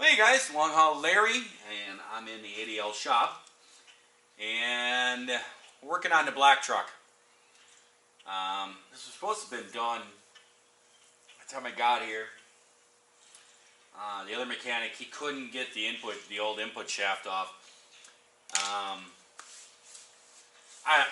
Hey guys, LongHaul Larry, and I'm in the ADL shop, and working on the black truck. This was supposed to have been done by the time I got here. The other mechanic, he couldn't get the old input shaft off.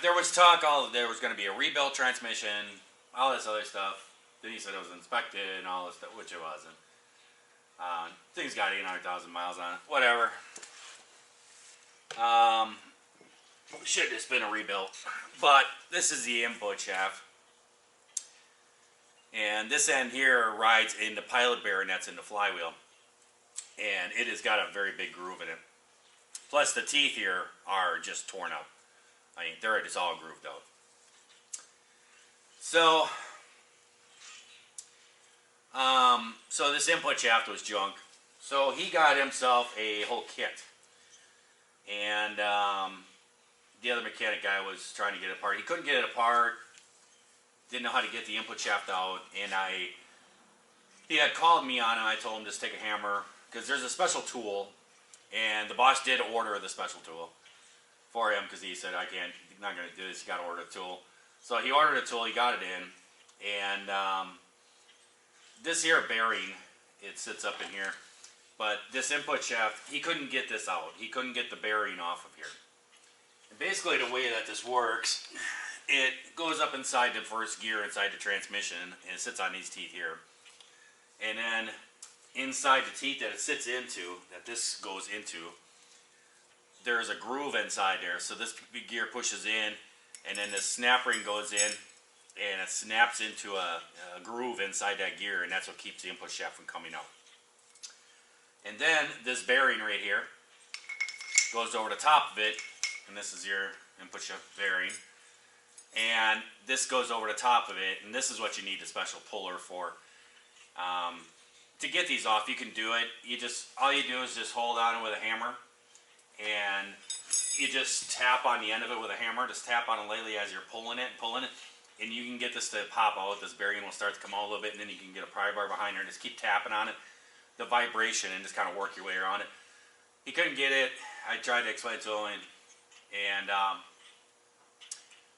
There was talk there was going to be a rebuilt transmission, all this other stuff. Then he said it was inspected and all this stuff, which it wasn't. Thing's got 800,000 miles on it. Whatever. Should have just been a rebuilt. But this is the input shaft. And this end here rides in the pilot bearing that's in the flywheel. And it has got a very big groove in it. Plus the teeth here are just torn up. I mean, they're just all grooved out. So this input shaft was junk. So he got himself a whole kit. And the other mechanic guy was trying to get it apart. He couldn't get it apart. Didn't know how to get the input shaft out. And he had called me on it. I told him just take a hammer. Because there's a special tool. And the boss did order the special tool for him. Because he said, I'm not going to do this. You got to order a tool. So he ordered a tool. He got it in. And this here bearing, it sits up in here. But this input shaft, he couldn't get this out. He couldn't get the bearing off of here. And basically the way that this works, it goes up inside the first gear, inside the transmission, and it sits on these teeth here. And then inside the teeth that it sits into, that this goes into, there's a groove inside there. So this gear pushes in, and then the snap ring goes in, and it snaps into a groove inside that gear, and that's what keeps the input shaft from coming out. And then this bearing right here goes over the top of it, and this is your input shaft bearing, and this goes over the top of it, and this is what you need a special puller for. To get these off, you can do it. All you do is just hold on it with a hammer, and you just tap on the end of it with a hammer. Just tap on it lightly as you're pulling it, and you can get this to pop out. This bearing will start to come out a little bit, and then you can get a pry bar behind there and just keep tapping on it, the vibration, and just kind of work your way around it. He couldn't get it. I tried to explain it to him, and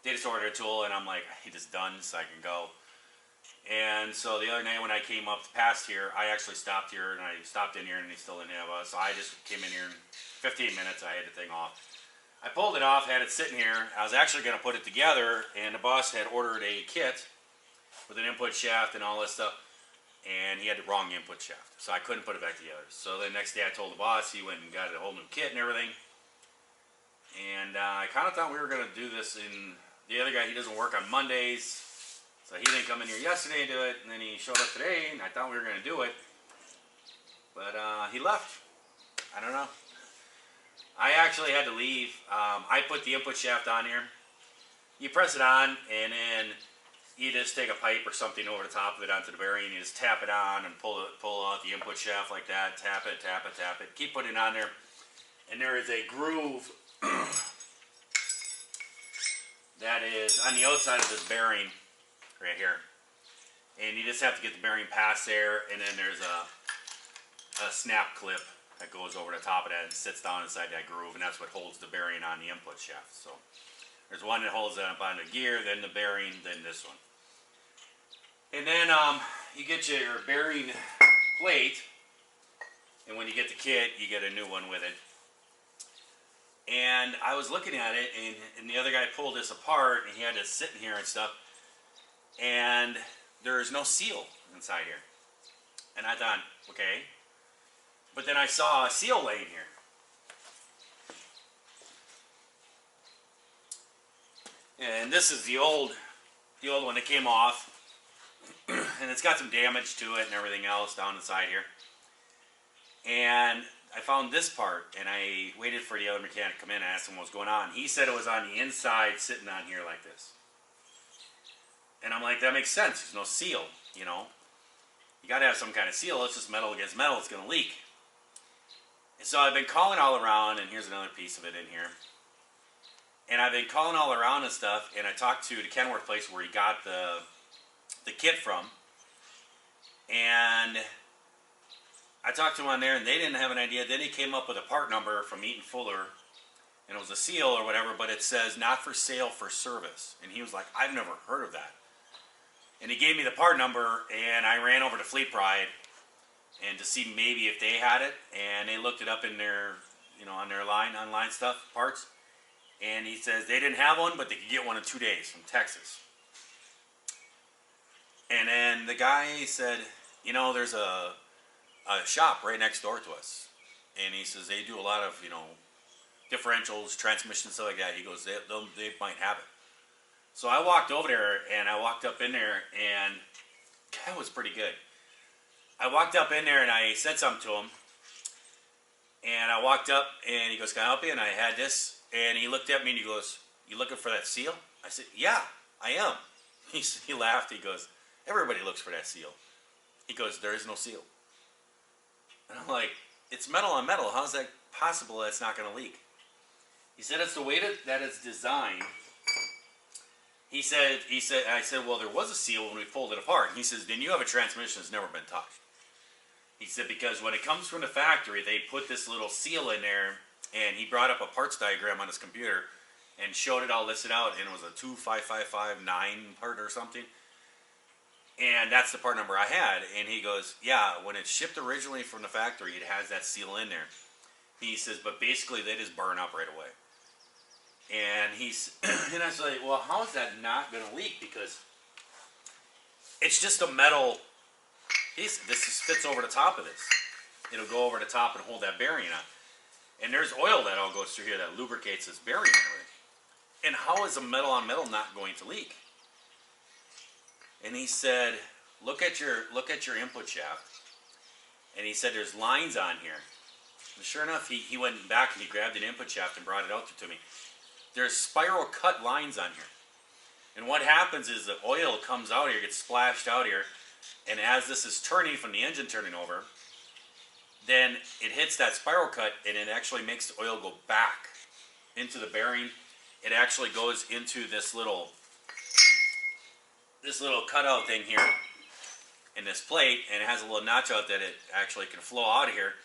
they just ordered a tool, and I'm like, he just done, so I can go. And so the other night when I came up past here, I actually stopped here, and I stopped in here, and he still didn't have us. So I just came in here in 15 minutes. I had the thing off. I pulled it off, had it sitting here. I was actually going to put it together, and the boss had ordered a kit with an input shaft and all this stuff, and he had the wrong input shaft, so I couldn't put it back together. So the next day I told the boss, he went and got a whole new kit and everything, and I kind of thought we were going to do this in, the other guy, he doesn't work on Mondays, so he didn't come in here yesterday and do it, and then he showed up today, and I thought we were going to do it, but he left. I don't know. I actually had to leave. I put the input shaft on here. You press it on, and then you just take a pipe or something over the top of it onto the bearing. You just tap it on and pull out the input shaft like that. Tap it, tap it, tap it. Keep putting it on there. And there is a groove that is on the outside of this bearing right here. And you just have to get the bearing past there, and then there's a snap clip that goes over the top of that and sits down inside that groove, and that's what holds the bearing on the input shaft. So there's one that holds it up on the gear, then the bearing, then this one. And then you get your bearing plate, and when you get the kit, you get a new one with it. And I was looking at it, and the other guy pulled this apart, and he had to sit in here and stuff, and there's no seal inside here. And I thought, okay. But then I saw a seal laying here. And this is the old one that came off. And it's got some damage to it and everything else down inside here. And I found this part, and I waited for the other mechanic to come in and ask him what was going on. He said it was on the inside, sitting on here like this. And I'm like, that makes sense. There's no seal, you know. You got to have some kind of seal. It's just metal against metal. It's going to leak. And so I've been calling all around, and here's another piece of it in here. And I've been calling all around and stuff, and I talked to the Kenworth place where he got the kit from. And I talked to him on there, and they didn't have an idea. Then he came up with a part number from Eaton Fuller, and it was a seal or whatever, but it says not for sale, for service. And he was like, I've never heard of that. And he gave me the part number, and I ran over to Fleet Pride and to see maybe if they had it, and they looked it up in their, on their online stuff, parts. And he says they didn't have one, but they could get one in 2 days from Texas. And then the guy said, there's a shop right next door to us. And he says they do a lot of, differentials, transmissions, stuff like that. He goes, they might have it. So I walked over there, and I walked up in there, and that was pretty good. I walked up in there, and I said something to him. And I walked up, and he goes, can I help you? And I had this. And he looked at me, and he goes, you looking for that seal? I said, yeah, I am. He laughed. He goes, everybody looks for that seal. He goes, there is no seal. And I'm like, it's metal on metal. How's that possible that it's not going to leak? He said, it's the way that it's designed. I said, well, there was a seal when we pulled it apart. He says, then you have a transmission that's never been touched. He said, because when it comes from the factory, they put this little seal in there, and he brought up a parts diagram on his computer and showed it all listed out, and it was a 25559 part or something. And that's the part number I had. And he goes, yeah, when it's shipped originally from the factory, it has that seal in there. He says, but basically they just burn up right away. And and I was like, well, how is that not going to leak? Because it's just a metal piece. This just fits over the top of this. It'll go over the top and hold that bearing on. And there's oil that all goes through here that lubricates this bearing and everything. And how is a metal on metal not going to leak? And he said, look at your input shaft. And he said, there's lines on here. And sure enough, he went back and he grabbed an input shaft and brought it out to me. There's spiral cut lines on here. And what happens is the oil comes out here, gets splashed out here, and as this is turning from the engine turning over, then it hits that spiral cut, and it actually makes the oil go back into the bearing. It actually goes into this little cutout thing here in this plate, and it has a little notch out that it actually can flow out of here.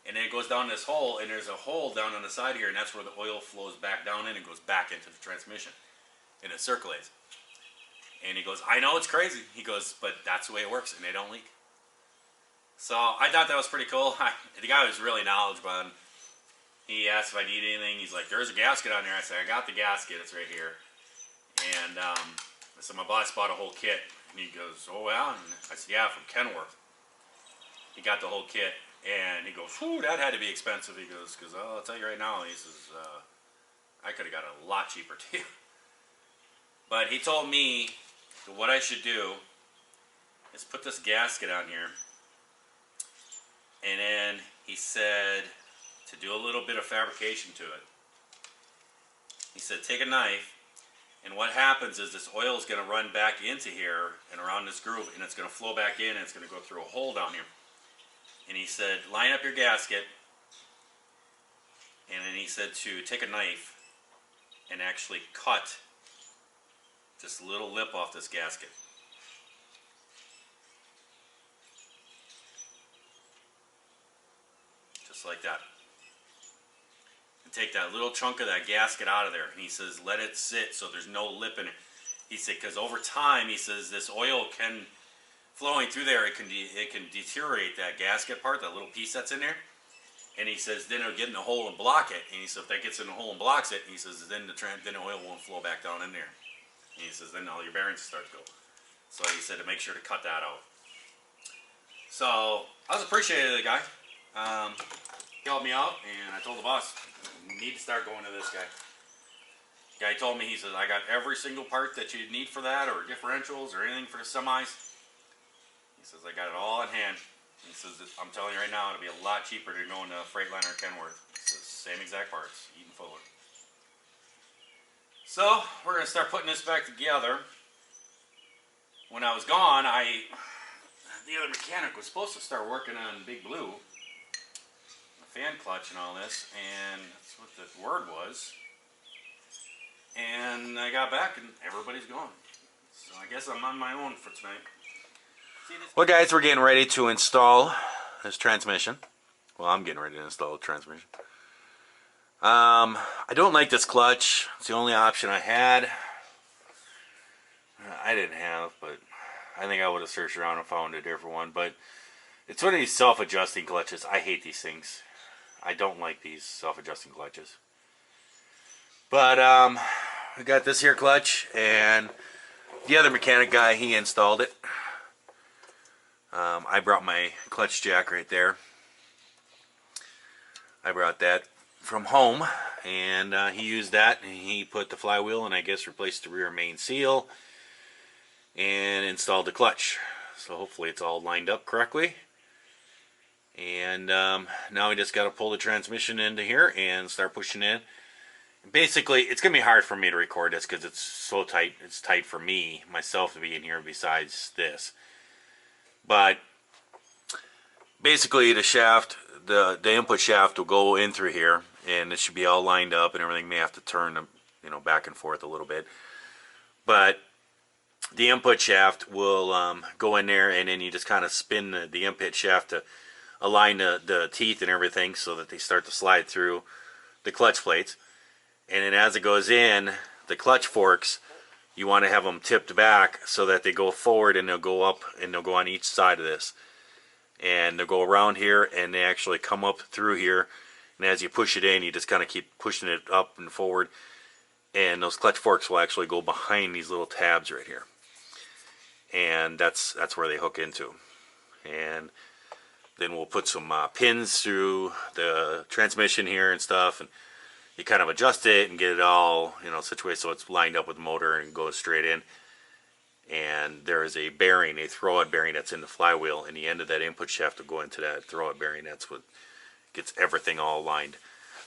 And then it goes down this hole, and there's a hole down on the side here, and that's where the oil flows back down in and goes back into the transmission, and it circulates. And he goes, I know it's crazy. He goes, but that's the way it works, and they don't leak. So I thought that was pretty cool. The guy was really knowledgeable. And he asked if I need anything. He's like, there's a gasket on there. I said, I got the gasket. It's right here. And so my boss bought a whole kit. And he goes, oh, well? And I said, yeah, from Kenworth. He got the whole kit. And he goes, whew, that had to be expensive. He goes, because I'll tell you right now, he says, I could have got it a lot cheaper too. But he told me that what I should do is put this gasket on here. And then he said to do a little bit of fabrication to it. He said, take a knife, and what happens is this oil is going to run back into here and around this groove, and it's going to flow back in, and it's going to go through a hole down here. And he said, line up your gasket, and then he said to take a knife and actually cut this little lip off this gasket. Just like that. And take that little chunk of that gasket out of there. And he says, let it sit so there's no lip in it. He said, because over time, he says, this oil can, flowing through there, it can deteriorate that gasket part, that little piece that's in there. And he says, then it'll get in the hole and block it. And he said, if that gets in the hole and blocks it, he says, then the oil won't flow back down in there. And he says, then all your bearings start to go. So he said to make sure to cut that out. So I was appreciative of the guy. He helped me out, and I told the boss, you need to start going to this guy. The guy told me, he says, I got every single part that you need for that, or differentials, or anything for the semis. He says, I got it all in hand. He says, I'm telling you right now, it'll be a lot cheaper than going to Freightliner or Kenworth. He says, same exact parts, Eaton Fuller. So, we're going to start putting this back together. When I was gone, the other mechanic was supposed to start working on Big Blue, the fan clutch and all this, and that's what the word was. And I got back, and everybody's gone. So I guess I'm on my own for tonight. Well, guys, we're getting ready to install this transmission. Well, I'm getting ready to install the transmission. I don't like this clutch. It's the only option I had. I didn't have, but I think I would have searched around and found a different one. But it's one of these self-adjusting clutches. I hate these things. I don't like these self-adjusting clutches. But we got this here clutch, and the other mechanic guy, he installed it. I brought my clutch jack right there. I brought that from home, and he used that, and he put the flywheel and I guess replaced the rear main seal and installed the clutch. So hopefully it's all lined up correctly. And now we just got to pull the transmission into here and start pushing in. Basically, it's going to be hard for me to record this because it's so tight. It's tight for me, myself, to be in here besides this. But basically the shaft, the input shaft will go in through here, and it should be all lined up and everything. May have to turn them, you know, back and forth a little bit. But the input shaft will go in there, and then you just kind of spin the input shaft to align the teeth and everything so that they start to slide through the clutch plates. And then as it goes in, the clutch forks, you want to have them tipped back so that they go forward, and they'll go up, and they'll go on each side of this. And they'll go around here, and they actually come up through here. And as you push it in, you just kind of keep pushing it up and forward. And those clutch forks will actually go behind these little tabs right here. And that's where they hook into. And then we'll put some pins through the transmission here and stuff, and you kind of adjust it and get it all, you know, situated so it's lined up with the motor and goes straight in. And there is a bearing, a throwout bearing that's in the flywheel, and the end of that input shaft will go into that throwout bearing. That's what gets everything all aligned.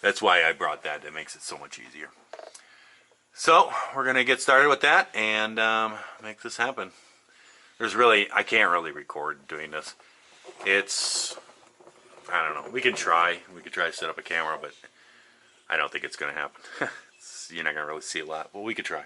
That's why I brought that. That makes it so much easier. So we're gonna get started with that and make this happen. I can't really record doing this. I don't know. We could try to set up a camera, but I don't think it's gonna happen. You're not gonna really see a lot, but we could try.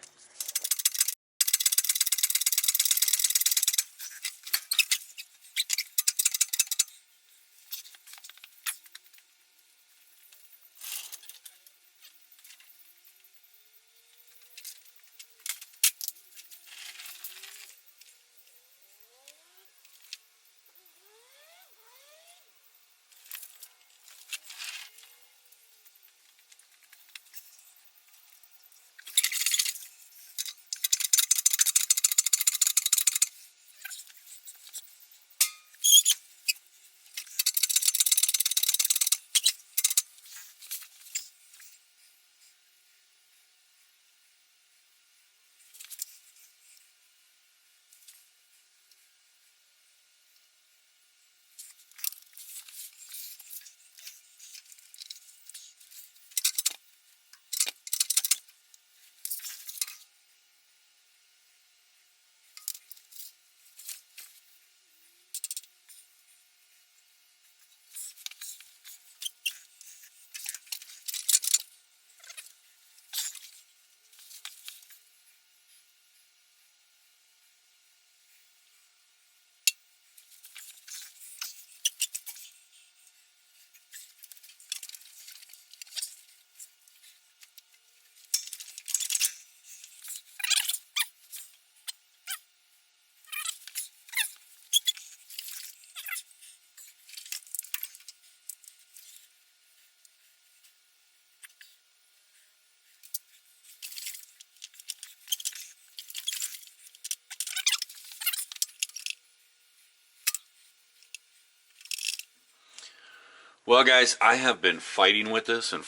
Well, guys, I have been fighting with this, and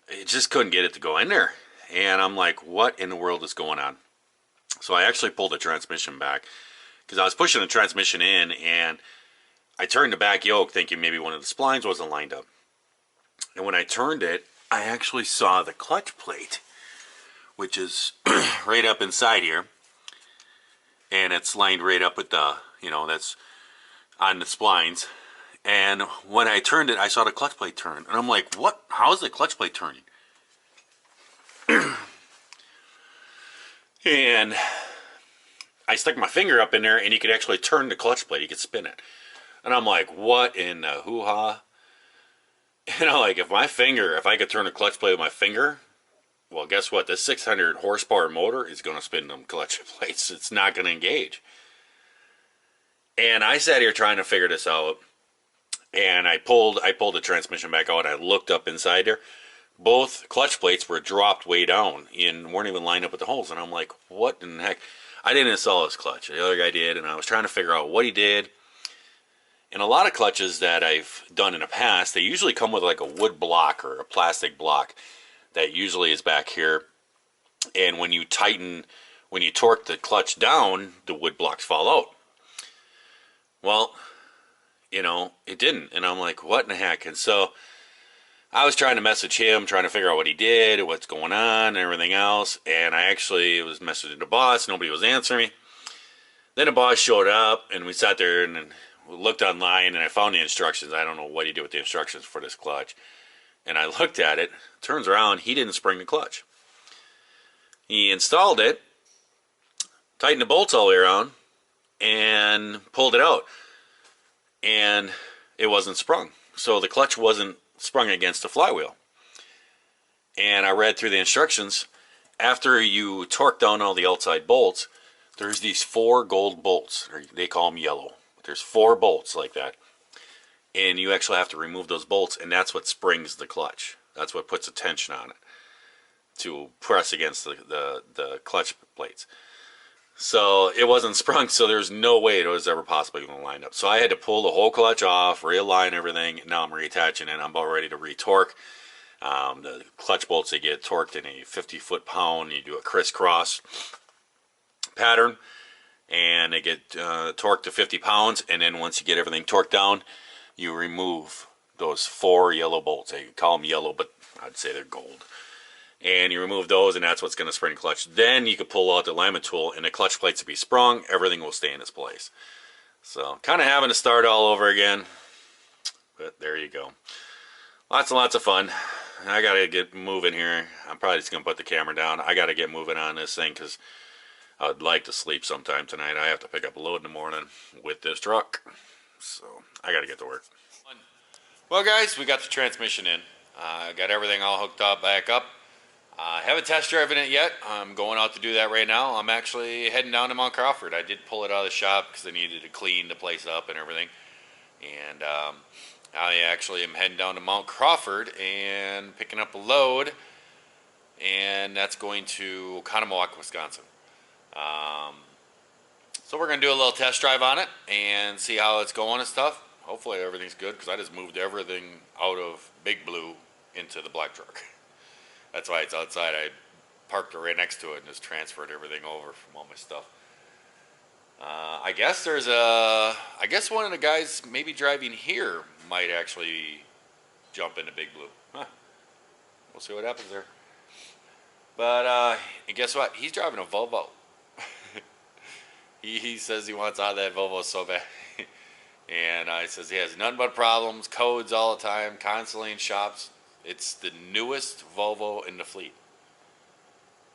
it just couldn't get it to go in there. And I'm like, what in the world is going on? So I actually pulled the transmission back because I was pushing the transmission in, and I turned the back yoke thinking maybe one of the splines wasn't lined up. And when I turned it, I actually saw the clutch plate, which is right up inside here. And it's lined right up with the, you know, that's on the splines. And when I turned it, I saw the clutch plate turn. And I'm like, what? How is the clutch plate turning? And I stuck my finger up in there, and you could actually turn the clutch plate. You could spin it. And I'm like, what in the hoo-ha? You know, like, if I could turn the clutch plate with my finger, well, guess what? This 600 horsepower motor is going to spin them clutch plates. It's not going to engage. And I sat here trying to figure this out. And I pulled the transmission back out. I looked up inside there. Both clutch plates were dropped way down and weren't even lined up with the holes. And I'm like, what in the heck? I didn't install his clutch. The other guy did. And I was trying to figure out what he did. And a lot of clutches that I've done in the past, they usually come with like a wood block or a plastic block that usually is back here. And when you torque the clutch down, the wood blocks fall out. Well, you know, it didn't. And I'm like, what in the heck? And so I was trying to message him, trying to figure out what he did, what's going on, and everything else. And I actually was messaging the boss. Nobody was answering me. Then the boss showed up, and we sat there and looked online, and I found the instructions. I don't know what he did with the instructions for this clutch. And I looked at it, turns around, he didn't spring the clutch. He installed it, tightened the bolts all the way around, and pulled it out. And it wasn't sprung. So the clutch wasn't sprung against the flywheel. And I read through the instructions. After you torque down all the outside bolts, there's these 4 gold bolts. Or they call them yellow. There's 4 bolts like that. And you actually have to remove those bolts, and that's what springs the clutch. That's what puts a tension on it to press against the clutch plates. So it wasn't sprung, so there's no way it was ever possibly going to line up. So I had to pull the whole clutch off, realign everything, and now I'm reattaching it. I'm about ready to retorque. The clutch bolts, they get torqued in a 50 foot-pound. You do a crisscross pattern, and they get torqued to 50 pounds. And then once you get everything torqued down, you remove those 4 yellow bolts. They call them yellow, but I'd say they're gold. And you remove those, and that's what's going to spring the clutch. Then you can pull out the alignment tool, and the clutch plates will be sprung. Everything will stay in its place. So, kind of having to start all over again. But there you go. Lots and lots of fun. I got to get moving here. I'm probably just going to put the camera down. I got to get moving on this thing because I would like to sleep sometime tonight. I have to pick up a load in the morning with this truck. So, I got to get to work. Well, guys, we got the transmission in. Got everything all hooked up, back up. Haven't test driven it yet. I'm going out to do that right now. I'm actually heading down to Mount Crawford. I did pull it out of the shop because I needed to clean the place up and everything. And I actually am heading down to Mount Crawford and picking up a load. And that's going to Conomowoc, Wisconsin. So we're going to do a little test drive on it and see how it's going and stuff. Hopefully everything's good because I just moved everything out of Big Blue into the black truck. That's why it's outside. I parked it right next to it and just transferred everything over from all my stuff. I guess one of the guys maybe driving here might actually jump into Big Blue. Huh. We'll see what happens there. But and guess what? He's driving a Volvo. he says he wants out of that Volvo so bad. And I says he has nothing but problems, codes all the time, constantly in shops. It's the newest Volvo in the fleet.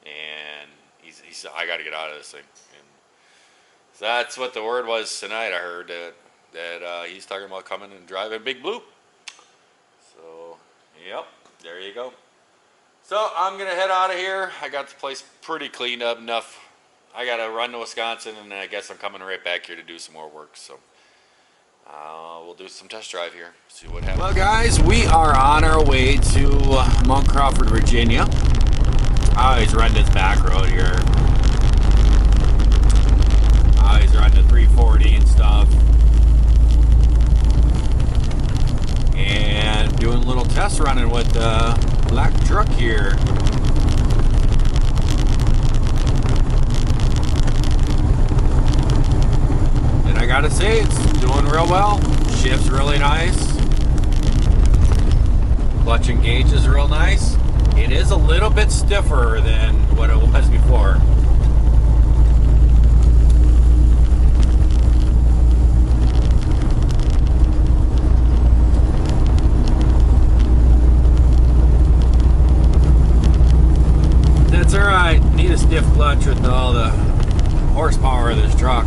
And he said, I got to get out of this thing. And so that's what the word was tonight. I heard that he's talking about coming and driving Big Blue. So, yep, there you go. So I'm going to head out of here. I got the place pretty cleaned up enough. I got to run to Wisconsin, and I guess I'm coming right back here to do some more work. So we'll do some test drive here, see what happens. Well, guys, we are on our way to Mount Crawford, Virginia. I always run this back road here. I always run the 340 and stuff. And doing a little test running with the black truck here. And I gotta say, it's doing real well. Shifts really nice. Clutch and gauge is real nice. It is a little bit stiffer than what it was before. That's alright. Need a stiff clutch with all the horsepower of this truck.